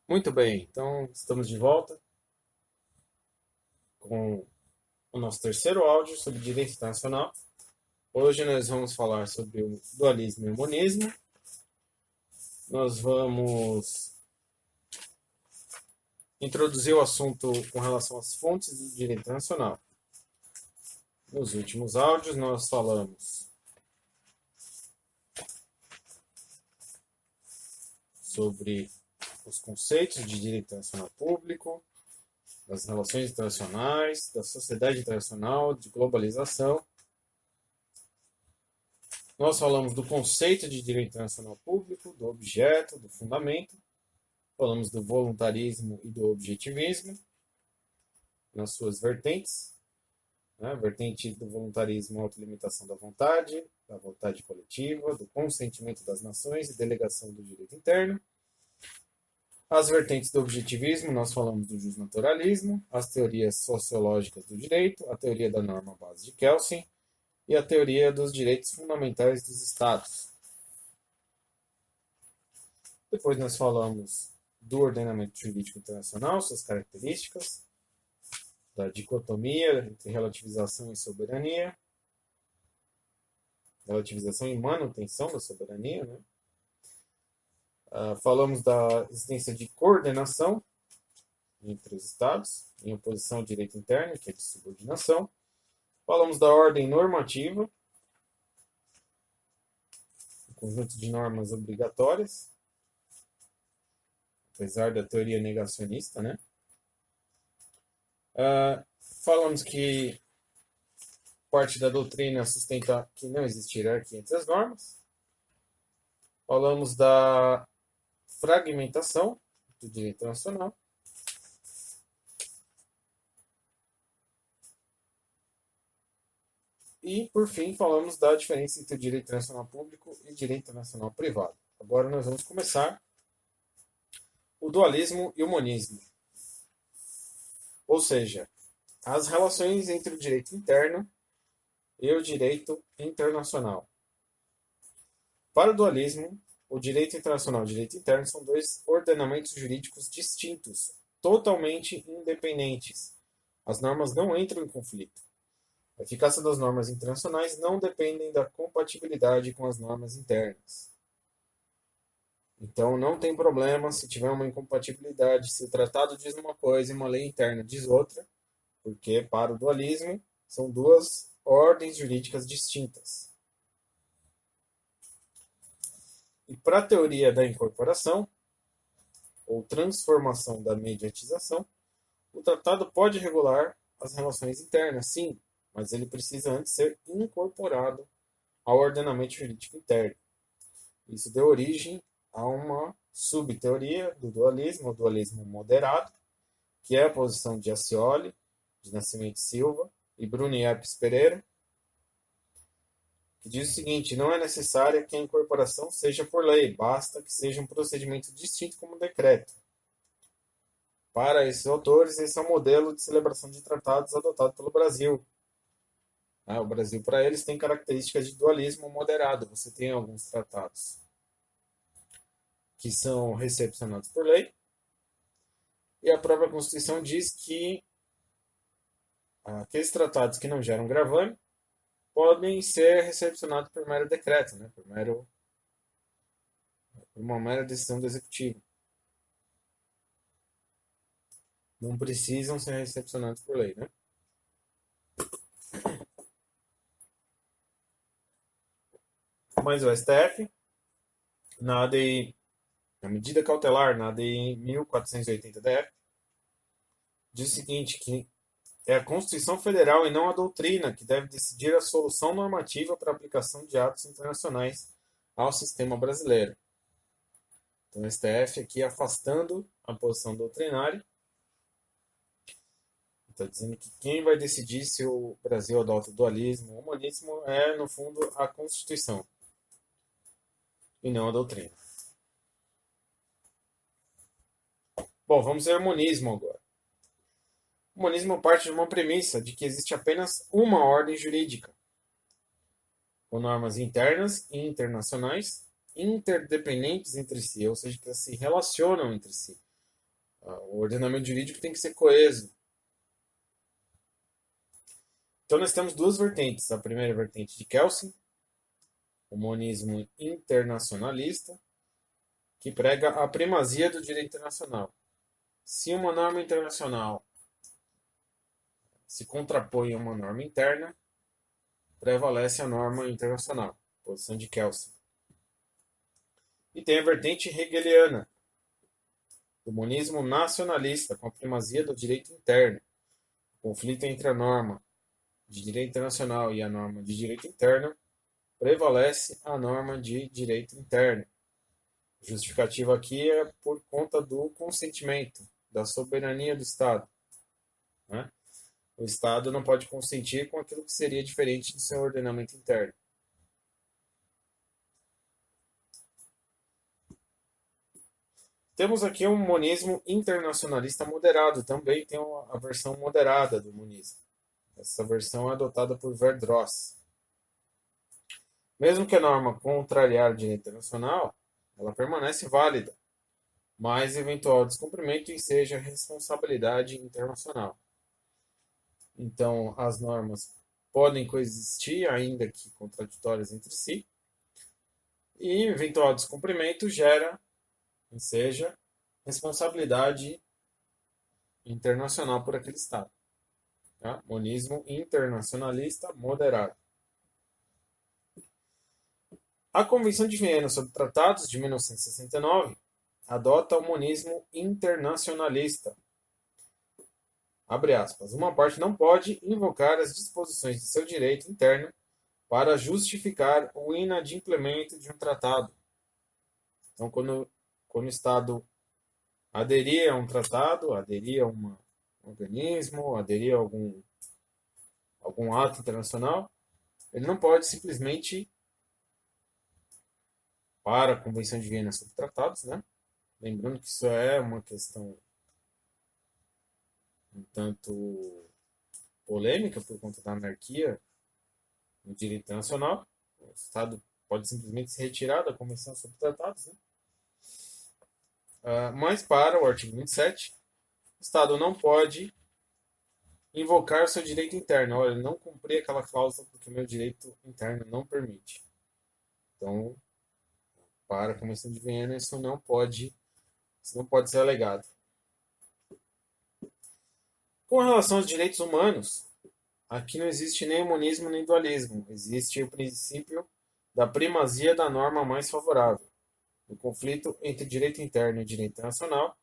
Muito bem, então estamos de volta com o nosso terceiro áudio sobre direito internacional. Hoje nós vamos falar sobre o dualismo e o monismo. Nós vamos introduzir o assunto com relação às fontes do direito internacional. Nos últimos áudios nós falamos sobre os conceitos de direito internacional público, das relações internacionais, da sociedade internacional, de globalização. Nós falamos do conceito de direito internacional público, do objeto, do fundamento. Falamos do voluntarismo e do objetivismo nas suas vertentes. A vertente do voluntarismo, autolimitação da vontade coletiva, do consentimento das nações e delegação do direito interno. As vertentes do objetivismo, nós falamos do justnaturalismo, as teorias sociológicas do direito, a teoria da norma base de Kelsen e a teoria dos direitos fundamentais dos Estados. Depois nós falamos do ordenamento jurídico internacional, suas características, da dicotomia entre relativização e soberania, relativização e manutenção da soberania, né? Falamos da existência de coordenação entre os Estados, em oposição ao direito interno, que é de subordinação. Falamos da ordem normativa, um conjunto de normas obrigatórias, apesar da teoria negacionista, né? Falamos que parte da doutrina sustenta que não existe hierarquia entre as normas. Falamos da fragmentação do direito internacional. E, por fim, falamos da diferença entre o direito internacional público e direito internacional privado. Agora nós vamos começar o dualismo e o monismo. Ou seja, as relações entre o direito interno e o direito internacional. Para o dualismo, o direito internacional e o direito interno são dois ordenamentos jurídicos distintos, totalmente independentes. As normas não entram em conflito. A eficácia das normas internacionais não depende da compatibilidade com as normas internas. Então, não tem problema se tiver uma incompatibilidade, se o tratado diz uma coisa e uma lei interna diz outra, porque, para o dualismo, são duas ordens jurídicas distintas. E para a teoria da incorporação, ou transformação da mediatização, o tratado pode regular as relações internas, sim, mas ele precisa antes ser incorporado ao ordenamento jurídico interno. Isso deu origem a uma subteoria do dualismo, o dualismo moderado, que é a posição de Ascioli, de Nascimento Silva e Bruno Yepes Pereira, que diz o seguinte: não é necessária que a incorporação seja por lei, basta que seja um procedimento distinto como um decreto. Para esses autores, esse é o modelo de celebração de tratados adotado pelo Brasil. O Brasil, para eles, tem características de dualismo moderado. Você tem alguns tratados que são recepcionados por lei, e a própria Constituição diz que aqueles tratados que não geram gravame podem ser recepcionados por mero decreto, né? por uma mera decisão do Executivo. Não precisam ser recepcionados por lei. Né? Mas o STF, na medida cautelar, na ADI 1480-DF, diz o seguinte, que é a Constituição Federal e não a doutrina que deve decidir a solução normativa para a aplicação de atos internacionais ao sistema brasileiro. Então, o STF aqui afastando a posição doutrinária, está dizendo que quem vai decidir se o Brasil adota o dualismo ou o monismo é, no fundo, a Constituição e não a doutrina. Bom, vamos ver o monismo agora. O monismo parte de uma premissa de que existe apenas uma ordem jurídica, com normas internas e internacionais interdependentes entre si, ou seja, que se relacionam entre si. O ordenamento jurídico tem que ser coeso. Então nós temos duas vertentes. A primeira vertente de Kelsen, o monismo internacionalista, que prega a primazia do direito internacional. Se uma norma internacional se contrapõe a uma norma interna, prevalece a norma internacional, posição de Kelsen. E tem a vertente hegeliana, do monismo nacionalista, com a primazia do direito interno. O conflito entre a norma de direito internacional e a norma de direito interno, prevalece a norma de direito interno. Justificativa aqui é por conta do consentimento, da soberania do Estado. Né? O Estado não pode consentir com aquilo que seria diferente do seu ordenamento interno. Temos aqui um monismo internacionalista moderado, também tem a versão moderada do monismo. Essa versão é adotada por Verdross. Mesmo que a norma contrariar o direito internacional, ela permanece válida, mas eventual descumprimento enseja responsabilidade internacional. Então, as normas podem coexistir, ainda que contraditórias entre si, e eventual descumprimento gera, enseja, responsabilidade internacional por aquele Estado. Tá? Monismo internacionalista moderado. A Convenção de Viena sobre Tratados de 1969 adota o monismo internacionalista. Abre aspas. Uma parte não pode invocar as disposições de seu direito interno para justificar o inadimplemento de um tratado. Então, quando o Estado aderir a um tratado, aderir a um organismo, aderir a algum ato internacional, ele não pode simplesmente, para a Convenção de Viena sobre Tratados, né? Lembrando que isso é uma questão um tanto polêmica por conta da anarquia no direito internacional. O Estado pode simplesmente se retirar da Convenção sobre Tratados, né? Mas para o artigo 27, o Estado não pode invocar seu direito interno. Olha, não cumpri aquela cláusula porque o meu direito interno não permite. Então, para a Convenção de Viena, isso não pode ser alegado. Com relação aos direitos humanos, aqui não existe nem monismo nem dualismo. Existe o princípio da primazia da norma mais favorável. No conflito entre direito interno e direito internacional,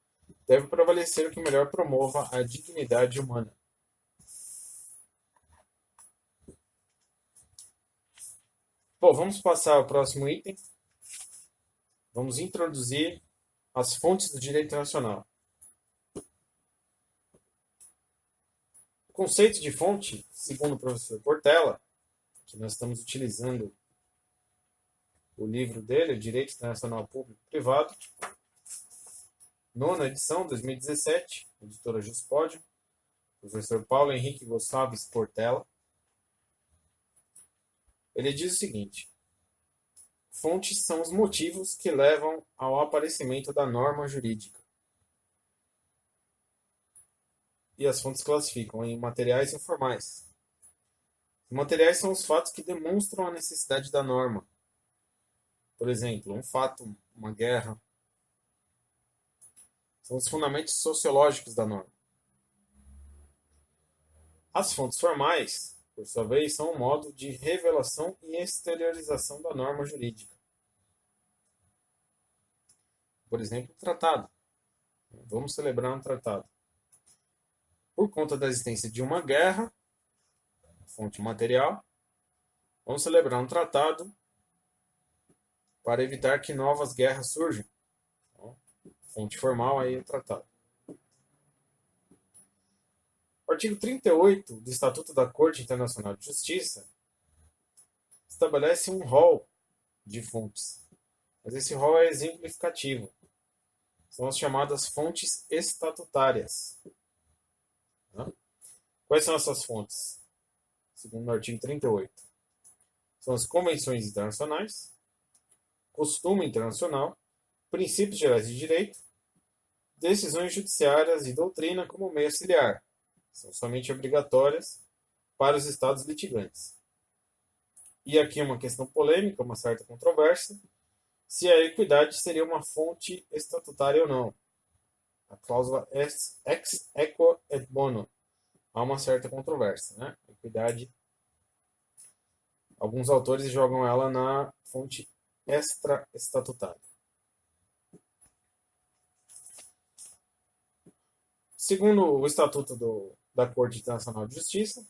deve prevalecer o que melhor promova a dignidade humana. Bom, vamos passar ao próximo item. Vamos introduzir as fontes do direito internacional. O conceito de fonte, segundo o professor Portela, que nós estamos utilizando o livro dele, Direito Internacional Público e Privado, nona edição, 2017, editora Juspódio, professor Paulo Henrique Gonçalves Portela. Ele diz o seguinte: fontes são os motivos que levam ao aparecimento da norma jurídica. E as fontes classificam em materiais e informais. Os materiais são os fatos que demonstram a necessidade da norma. Por exemplo, um fato, uma guerra. São os fundamentos sociológicos da norma. As fontes formais, por sua vez, são um modo de revelação e exteriorização da norma jurídica. Por exemplo, o tratado. Vamos celebrar um tratado. Por conta da existência de uma guerra, fonte material, vamos celebrar um tratado para evitar que novas guerras surjam. Então, fonte formal aí é o tratado. O artigo 38 do Estatuto da Corte Internacional de Justiça estabelece um rol de fontes, mas esse rol é exemplificativo. São as chamadas fontes estatutárias. Quais são essas fontes? Segundo o artigo 38. São as convenções internacionais, costume internacional, princípios gerais de direito, decisões judiciárias e doutrina como meio auxiliar. São somente obrigatórias para os estados litigantes. E aqui uma questão polêmica, uma certa controvérsia, se a equidade seria uma fonte estatutária ou não. A cláusula ex equo et bono. Há uma certa controvérsia, né? A equidade, alguns autores jogam ela na fonte extra-estatutária. Segundo o Estatuto da Corte Internacional de Justiça,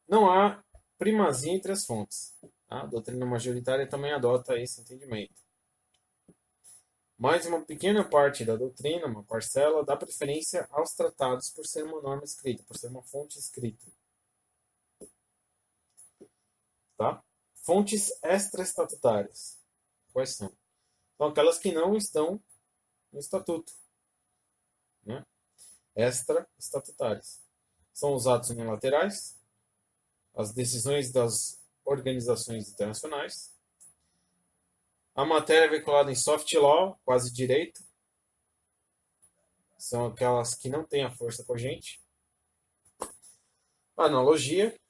não há primazia entre as fontes. A doutrina majoritária também adota esse entendimento. Mas uma pequena parte da doutrina, uma parcela, dá preferência aos tratados por ser uma norma escrita, por ser uma fonte escrita. Tá? Fontes extra-estatutárias. Quais são? São aquelas que não estão no estatuto. Né? Extra-estatutárias. São os atos unilaterais, as decisões das organizações internacionais, a matéria veiculada em soft law, quase direito, são aquelas que não têm a força cogente, analogia,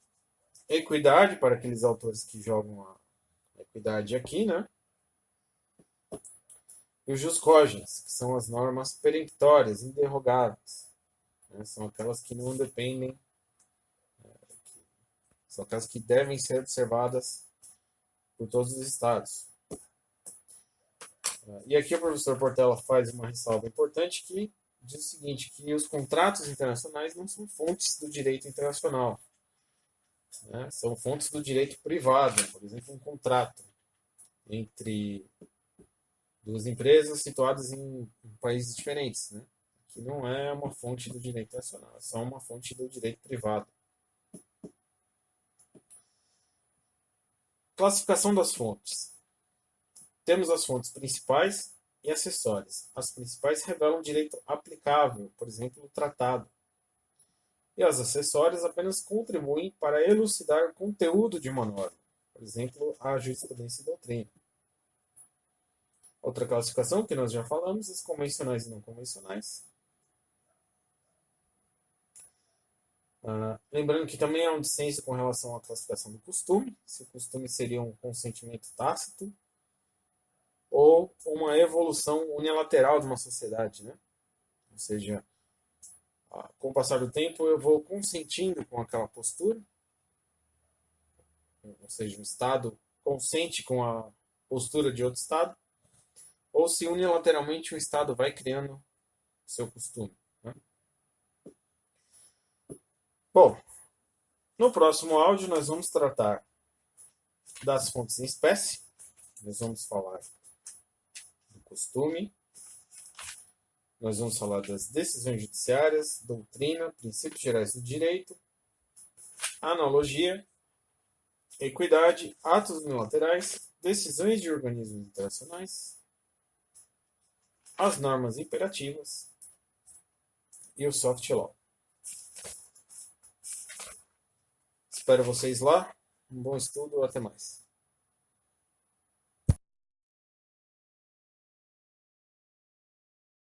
equidade, para aqueles autores que jogam a equidade aqui, né? E os jus cogens, que são as normas peremptórias, inderrogáveis, né? São aquelas que não dependem, são aquelas que devem ser observadas por todos os estados. E aqui o professor Portela faz uma ressalva importante que diz o seguinte, que os contratos internacionais não são fontes do direito internacional, né? São fontes do direito privado. Por exemplo, um contrato entre duas empresas situadas em países diferentes, né? Que não é uma fonte do direito internacional, é só uma fonte do direito privado. Classificação das fontes. Temos as fontes principais e acessórias. As principais revelam direito aplicável, por exemplo, o tratado. E as acessórias apenas contribuem para elucidar o conteúdo de uma norma, por exemplo, a jurisprudência e doutrina. Outra classificação que nós já falamos, as convencionais e não convencionais. Lembrando que também há um dissenso com relação à classificação do costume, se o costume seria um consentimento tácito ou uma evolução unilateral de uma sociedade, né? Ou seja, com o passar do tempo eu vou consentindo com aquela postura, ou seja, o Estado consente com a postura de outro Estado, ou se unilateralmente o Estado vai criando seu costume. Né? Bom, no próximo áudio nós vamos tratar das fontes em espécie, nós vamos falar do costume, nós vamos falar das decisões judiciárias, doutrina, princípios gerais do direito, analogia, equidade, atos unilaterais, decisões de organismos internacionais, as normas imperativas e o soft law. Espero vocês lá. Um bom estudo. Até mais.